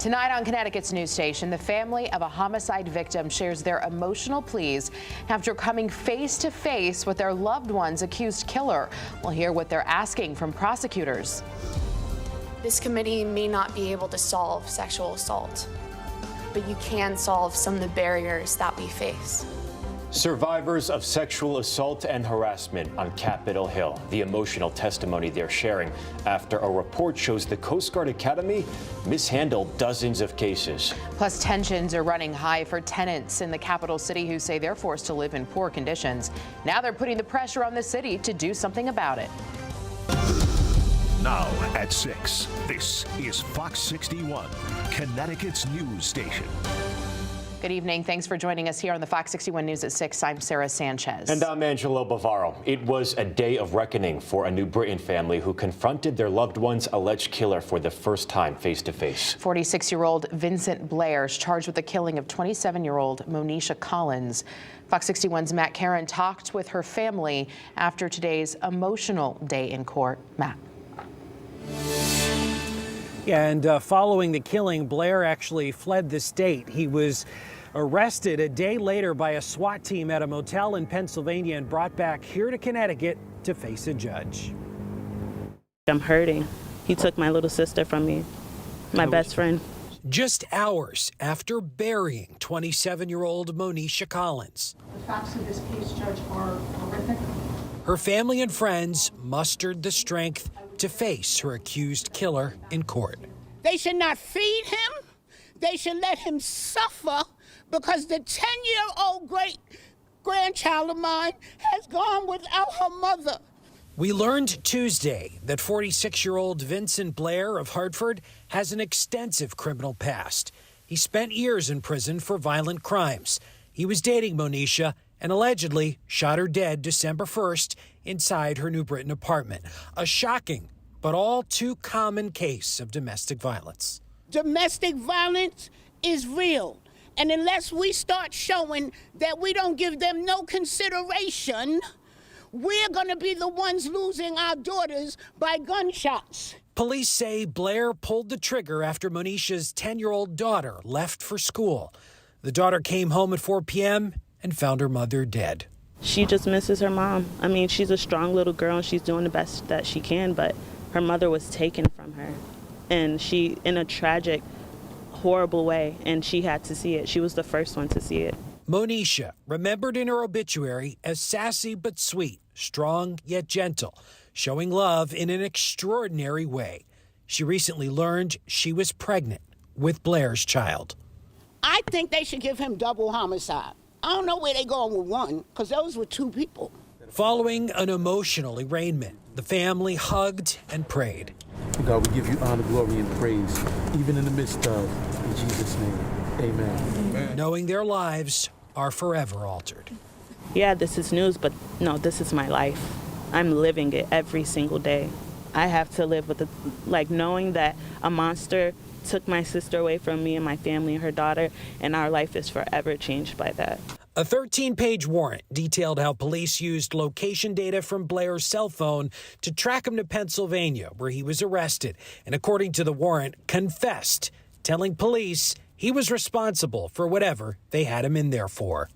Tonight on Connecticut's news station, the family of a homicide victim shares their emotional pleas after coming face to face with their loved one's accused killer. We'll hear what they're asking from prosecutors. This committee may not be able to solve sexual assault, but you can solve some of the barriers that we face. Survivors of sexual assault and harassment on Capitol Hill. The emotional testimony they're sharing after a report shows the Coast Guard Academy mishandled dozens of cases. Plus, tensions are running high for tenants in the capital city who say they're forced to live in poor conditions. Now they're putting the pressure on the city to do something about it. Now at 6, this is Fox 61, Connecticut's news station. Good evening. Thanks for joining us here on the Fox 61 News at 6. I'm Sarah Sanchez. And I'm Angelo Bavaro. It was a day of reckoning for a New Britain family who confronted their loved one's alleged killer for the first time face to face. 46-year-old Vincent Blair is charged with the killing of 27-year-old Monisha Collins. Fox 61's Matt Karen talked with her family after today's emotional day in court. Matt. Yeah, and following the killing, Blair actually fled the state. He was arrested a day later by a SWAT team at a motel in Pennsylvania and brought back here to Connecticut to face a judge. I'm hurting. He took my little sister from me, my best friend. Just hours after burying 27-year-old Monisha Collins. The facts of this case, Judge, are horrific. Her family and friends mustered the strength to face her accused killer in court. They should not feed him. They should let him suffer because the 10-year-old great-grandchild of mine has gone without her mother. We learned Tuesday that 46-year-old Vincent Blair of Hartford has an extensive criminal past. He spent years in prison for violent crimes. He was dating Monisha and allegedly shot her dead December 1st inside her New Britain apartment. A shocking but all too common case of domestic violence. Domestic violence is real. And unless we start showing that we don't give them no consideration, we're going to be the ones losing our daughters by gunshots. Police say Blair pulled the trigger after Monisha's 10-year-old daughter left for school. The daughter came home at 4 p.m. and found her mother dead. She just misses her mom. I mean, she's a strong little girl and she's doing the best that she can, but her mother was taken from her. And she, in a tragic, horrible way, and she had to see it. She was the first one to see it. Monisha, remembered in her obituary as sassy but sweet, strong yet gentle, showing love in an extraordinary way. She recently learned she was pregnant with Blair's child. I think they should give him double homicide. I don't know where they're going with one, because those were two people. Following an emotional arraignment, the family hugged and prayed. God, we give you honor, glory, and praise, even in the midst of, in Jesus' name, amen. Knowing their lives are forever altered. Yeah, this is news, but no, this is my life. I'm living it every single day. I have to live with knowing that a monster took my sister away from me and my family and her daughter, and our life is forever changed by that. A 13-page warrant detailed how police used location data from Blair's cell phone to track him to Pennsylvania, where he was arrested, and according to the warrant, confessed, telling police he was responsible for whatever they had him in there for.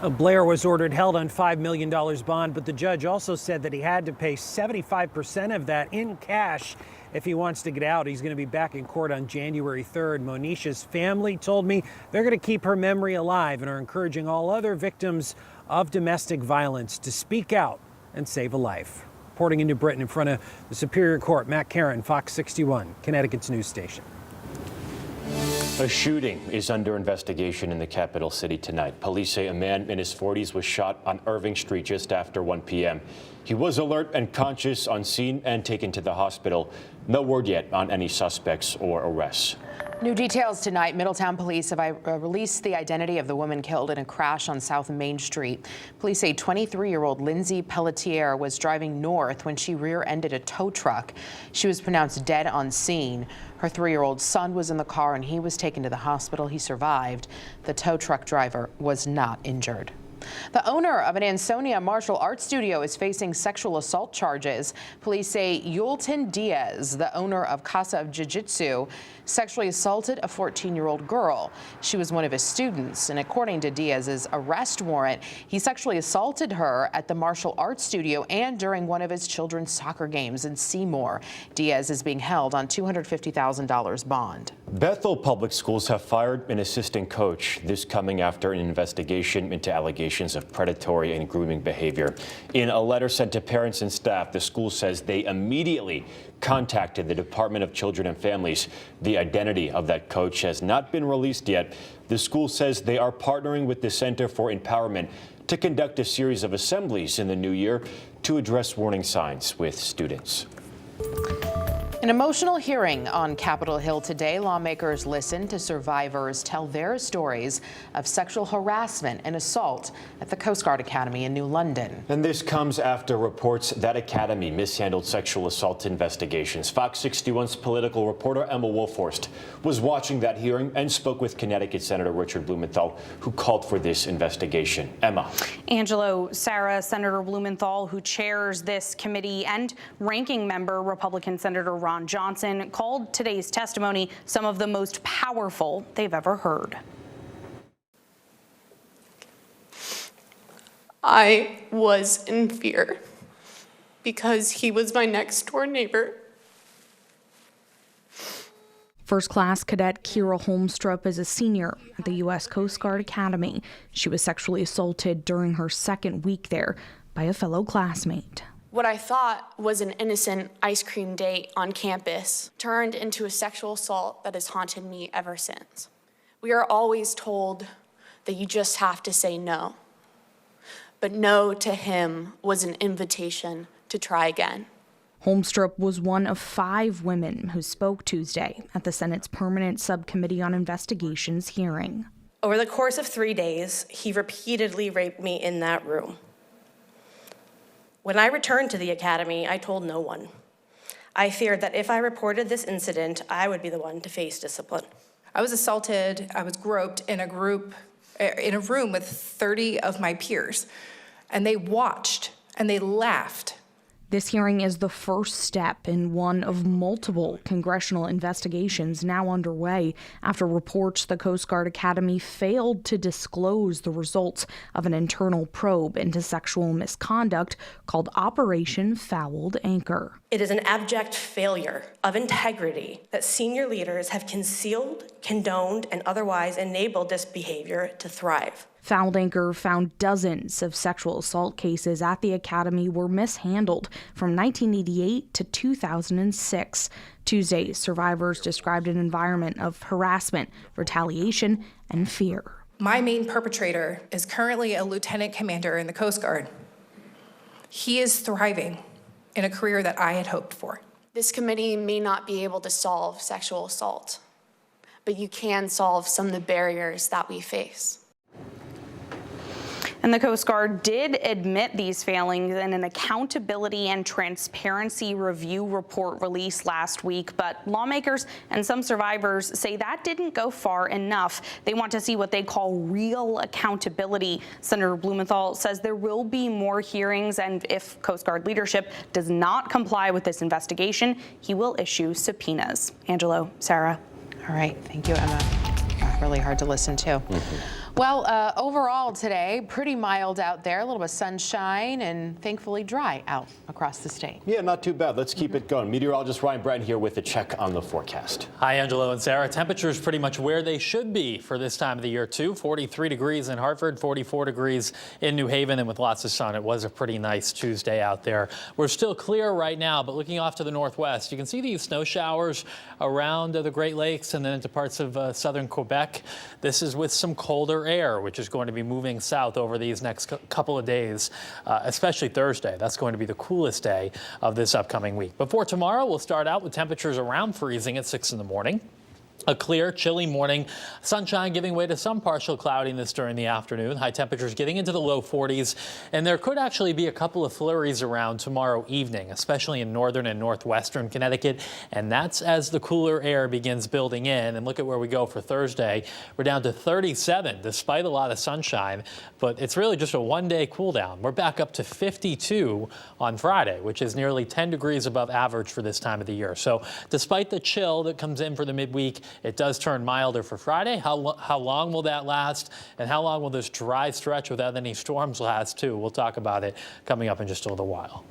Blair was ordered held on $5 million bond, but the judge also said that he had to pay 75% of that in cash if he wants to get out. He's going to be back in court on January 3rd. Monisha's family told me they're going to keep her memory alive and are encouraging all other victims of domestic violence to speak out and save a life. Reporting in New Britain in front of the Superior Court, Matt Karen, Fox 61, Connecticut's news station. A shooting is under investigation in the capital city tonight. Police say a man in his 40s was shot on Irving Street just after 1 p.m. He was alert and conscious on scene and taken to the hospital. No word yet on any suspects or arrests. New details tonight. Middletown police have released the identity of the woman killed in a crash on South Main Street. Police say 23-year-old Lindsay Pelletier was driving north when she rear-ended a tow truck. She was pronounced dead on scene. Her 3-year-old son was in the car and he was taken to the hospital. He survived. The tow truck driver was not injured. The owner of an Ansonia martial arts studio is facing sexual assault charges. Police say Yulton Diaz, the owner of Casa of Jiu-Jitsu, sexually assaulted a 14-year-old girl. She was one of his students, and according to Diaz's arrest warrant, he sexually assaulted her at the martial arts studio and during one of his children's soccer games in Seymour. Diaz is being held on $250,000 bond. Bethel Public Schools have fired an assistant coach, this coming after an investigation into allegations of predatory and grooming behavior. In a letter sent to parents and staff, the school says they immediately contacted the Department of Children and Families. The identity of that coach has not been released yet. The school says they are partnering with the Center for Empowerment to conduct a series of assemblies in the new year to address warning signs with students. An emotional hearing on Capitol Hill today. Lawmakers listened to survivors tell their stories of sexual harassment and assault at the Coast Guard Academy in New London. And this comes after reports that academy mishandled sexual assault investigations. Fox 61's political reporter Emma Wolfhorst was watching that hearing and spoke with Connecticut Senator Richard Blumenthal, who called for this investigation. Emma. Angelo, Sarah, Senator Blumenthal, who chairs this committee, and ranking member Republican Senator Ron Johnson called today's testimony some of the most powerful they've ever heard. I was in fear because he was my next door neighbor. First Class Cadet Kira Holmstrup is a senior at the U.S. Coast Guard Academy. She was sexually assaulted during her second week there by a fellow classmate. What I thought was an innocent ice cream date on campus turned into a sexual assault that has haunted me ever since. We are always told that you just have to say no. But no to him was an invitation to try again. Holmstrup was one of 5 women who spoke Tuesday at the Senate's Permanent Subcommittee on Investigations hearing. Over the course of 3 days, he repeatedly raped me in that room. When I returned to the academy, I told no one. I feared that if I reported this incident, I would be the one to face discipline. I was assaulted, I was groped in a room with 30 of my peers, and they watched and they laughed. This hearing is the first step in one of multiple congressional investigations now underway after reports the Coast Guard Academy failed to disclose the results of an internal probe into sexual misconduct called Operation Fouled Anchor. It is an abject failure of integrity that senior leaders have concealed, condoned, and otherwise enabled this behavior to thrive. Fouled Anchor found dozens of sexual assault cases at the academy were mishandled from 1988 to 2006. Tuesday, survivors described an environment of harassment, retaliation, and fear. My main perpetrator is currently a lieutenant commander in the Coast Guard. He is thriving in a career that I had hoped for. This committee may not be able to solve sexual assault, but you can solve some of the barriers that we face. And the Coast Guard did admit these failings in an accountability and transparency review report released last week. But lawmakers and some survivors say that didn't go far enough. They want to see what they call real accountability. Senator Blumenthal says there will be more hearings, and if Coast Guard leadership does not comply with this investigation, he will issue subpoenas. Angelo, Sarah. All right. Thank you, Emma. Really hard to listen to. Well, overall today, pretty mild out there, a little bit of sunshine and thankfully dry out across the state. Yeah, not too bad. Let's keep it going. Meteorologist Ryan Bratton here with a check on the forecast. Hi, Angelo and Sarah. Temperatures pretty much where they should be for this time of the year, too. 43 degrees in Hartford, 44 degrees in New Haven, and with lots of sun. It was a pretty nice Tuesday out there. We're still clear right now, but looking off to the northwest, you can see these snow showers around the Great Lakes and then into parts of southern Quebec. This is with some colder air, which is going to be moving south over these next couple of days, especially Thursday. That's going to be the coolest day of this upcoming week. Before tomorrow, we'll start out with temperatures around freezing at 6 in the morning. A clear, chilly morning, sunshine giving way to some partial cloudiness during the afternoon. High temperatures getting into the low 40s, and there could actually be a couple of flurries around tomorrow evening, especially in northern and northwestern Connecticut. And that's as the cooler air begins building in. And look at where we go for Thursday. We're down to 37 despite a lot of sunshine, but it's really just a one-day cool down. We're back up to 52 on Friday, which is nearly 10 degrees above average for this time of the year. So despite the chill that comes in for the midweek, it does turn milder for Friday. How long will that last? And how long will this dry stretch without any storms last, too? We'll talk about it coming up in just a little while.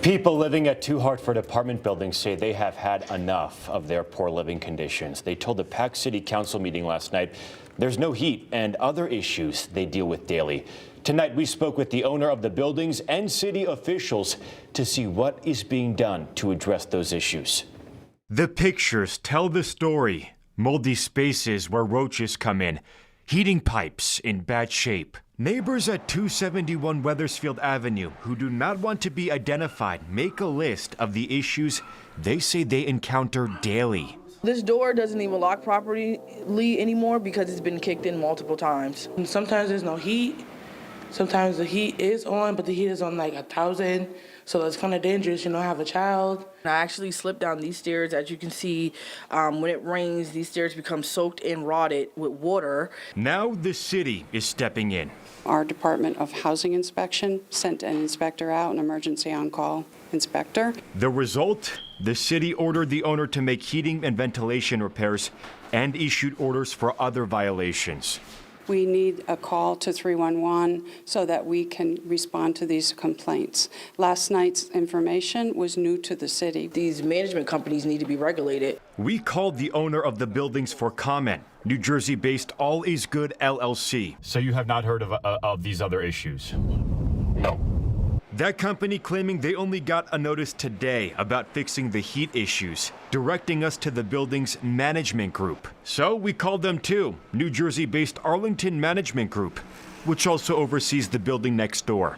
People living at 2 Hartford apartment buildings say they have had enough of their poor living conditions. They told the packed city council meeting last night there's no heat and other issues they deal with daily. Tonight, we spoke with the owner of the buildings and city officials to see what is being done to address those issues. The pictures tell the story. Moldy spaces where roaches come in, heating pipes in bad shape. Neighbors at 271 Wethersfield Avenue who do not want to be identified make a list of the issues they say they encounter daily. This door doesn't even lock properly anymore because it's been kicked in multiple times. And sometimes there's no heat. Sometimes the heat is on, but the heat is on like 1,000. So it's kind of dangerous, I have a child. I actually slipped down these stairs. As you can see, when it rains, these stairs become soaked and rotted with water. Now the city is stepping in. Our Department of Housing Inspection sent an inspector out, an emergency on-call inspector. The result? The city ordered the owner to make heating and ventilation repairs and issued orders for other violations. We need a call to 311 so that we can respond to these complaints. Last night's information was new to the city. These management companies need to be regulated. We called the owner of the buildings for comment. New Jersey-based All Is Good LLC. So you have not heard of these other issues? No. That company claiming they only got a notice today about fixing the heat issues, directing us to the building's management group. So we called them too, New Jersey-based Arlington Management Group, which also oversees the building next door.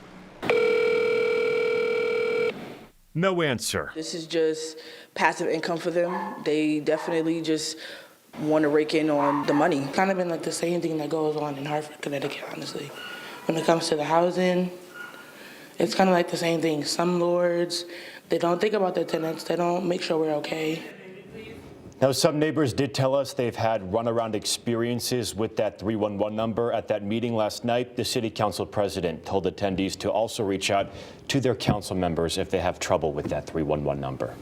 No answer. This is just passive income for them. They definitely just want to rake in on the money. Kind of been like the same thing that goes on in Hartford, Connecticut, honestly. When it comes to the housing, it's kind of like the same thing. Some lords, they don't think about their tenants. They don't make sure we're okay. Now, some neighbors did tell us they've had runaround experiences with that 311 number. At that meeting last night, the city council president told attendees to also reach out to their council members if they have trouble with that 311 number.